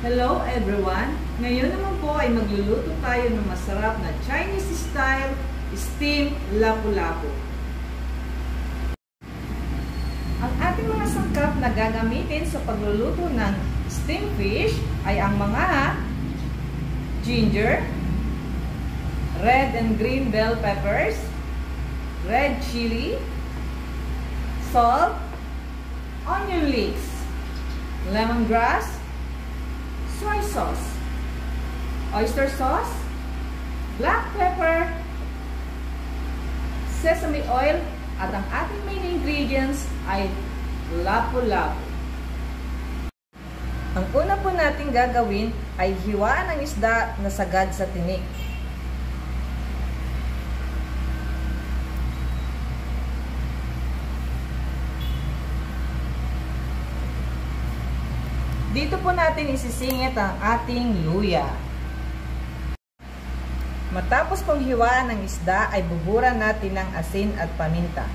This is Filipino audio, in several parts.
Hello everyone! Ngayon naman po ay magluluto tayo ng masarap na Chinese style steamed lapu-lapu. Ang ating mga sangkap na gagamitin sa pagluluto ng steamed fish ay ang mga ginger, red and green bell peppers, red chili, salt, onion leeks, lemongrass, soy sauce, oyster sauce, black pepper, sesame oil, at ang ating main ingredients ay lapu-lapu. Ang una po natin gagawin ay hiwaan ang isda na sagad sa tinik. Dito po natin isisingit ang ating luya. Matapos pong hiwaan ng isda ay buburan natin ng asin at paminta.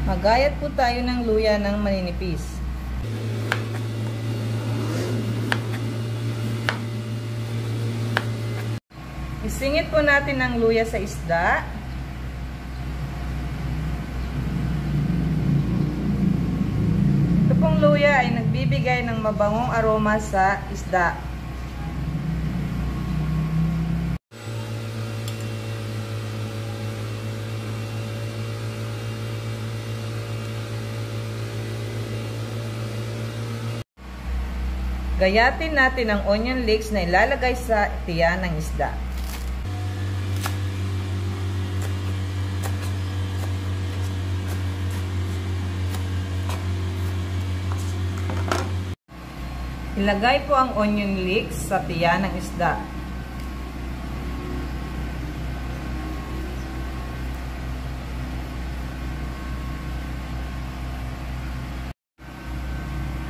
Magayat po tayo ng luya ng maninipis. Isingit po natin ang luya sa isda. Ito pong luya ay nagbibigay ng mabangong aroma sa isda. Gayatin natin ang onion leeks na ilalagay sa tiyan ng isda. Ilagay po ang onion leeks sa tiyan ng isda.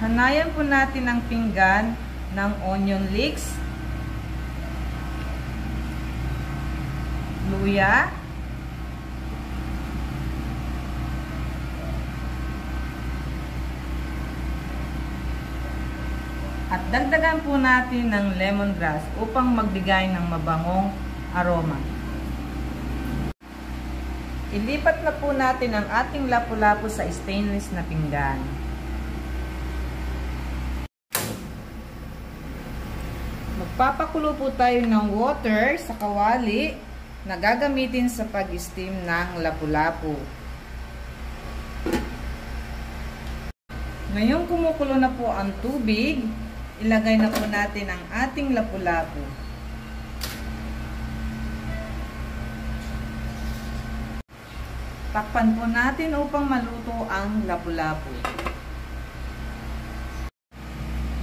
Hanayan po natin ang pinggan ng onion leeks, luya, at dagdagan po natin ng lemongrass upang magbigay ng mabangong aroma. Ilipat na po natin ang ating lapu-lapu sa stainless na pinggan. Magpapakulo po tayo ng water sa kawali na gagamitin sa pag-steam ng lapu-lapu. Ngayong kumukulo na po ang tubig, ilagay na po natin ang ating lapu-lapu. Takpan po natin upang maluto ang lapu-lapu.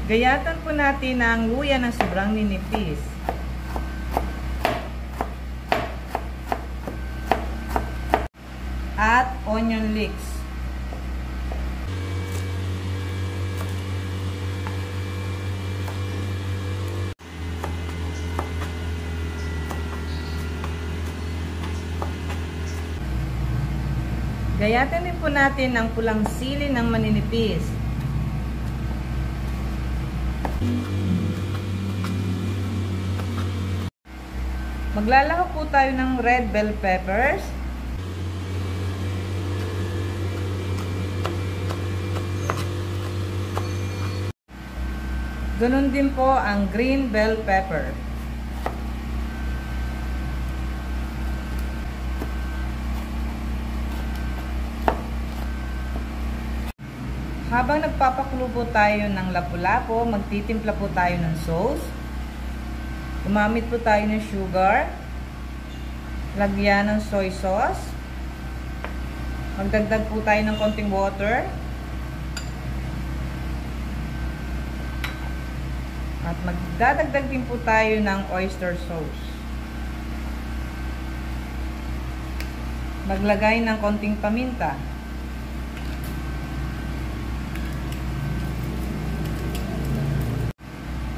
Gayatan po natin ang luya ng sobrang ninipis. At onion leeks. Gayatan din po natin ang pulang sili ng maninipis. Maglalahok po tayo ng red bell peppers. Ganun din po ang green bell pepper. Habang nagpapakulo po tayo ng lapu-lapu, magtitimpla po tayo ng sauce. Gumamit po tayo ng sugar. Lagyan ng soy sauce. Magdagdag po tayo ng konting water. At magdadagdag din po tayo ng oyster sauce. Maglagay ng konting paminta.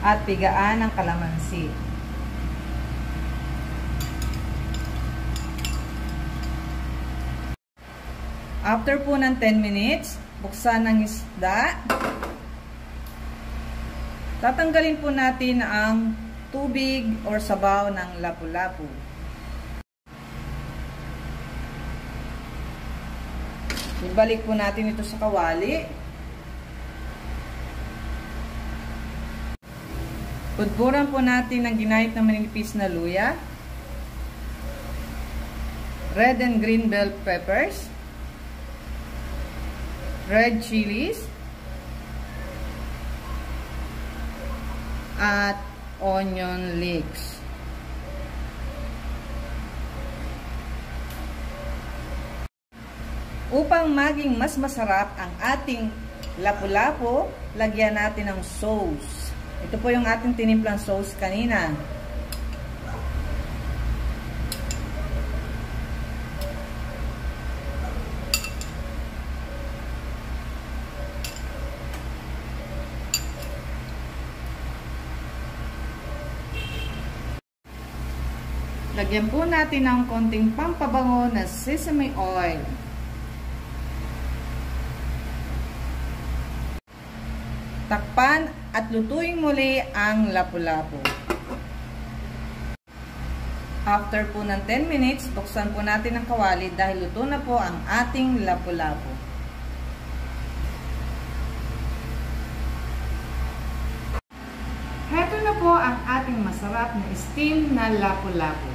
at pigaan ng kalamansi. After po ng 10 minutes, buksan ng isda. Tatanggalin po natin ang tubig or sabaw ng lapu-lapu. Ibalik po natin ito sa kawali. Pudburan po natin ang ginayat na manipis na luya. Red and green bell peppers. Red chilies. At onion leeks. Upang maging mas masarap ang ating lapu-lapu, lagyan natin ng sauce. Ito po yung ating tinimplang sauce kanina. Lagyan po natin ng konting pampabango na sesame oil. Takpan at lutuin muli ang lapu-lapu. After po ng 10 minutes, buksan po natin ang kawali dahil luto na po ang ating lapu-lapu. Heto na po ang ating masarap na steam na lapu-lapu.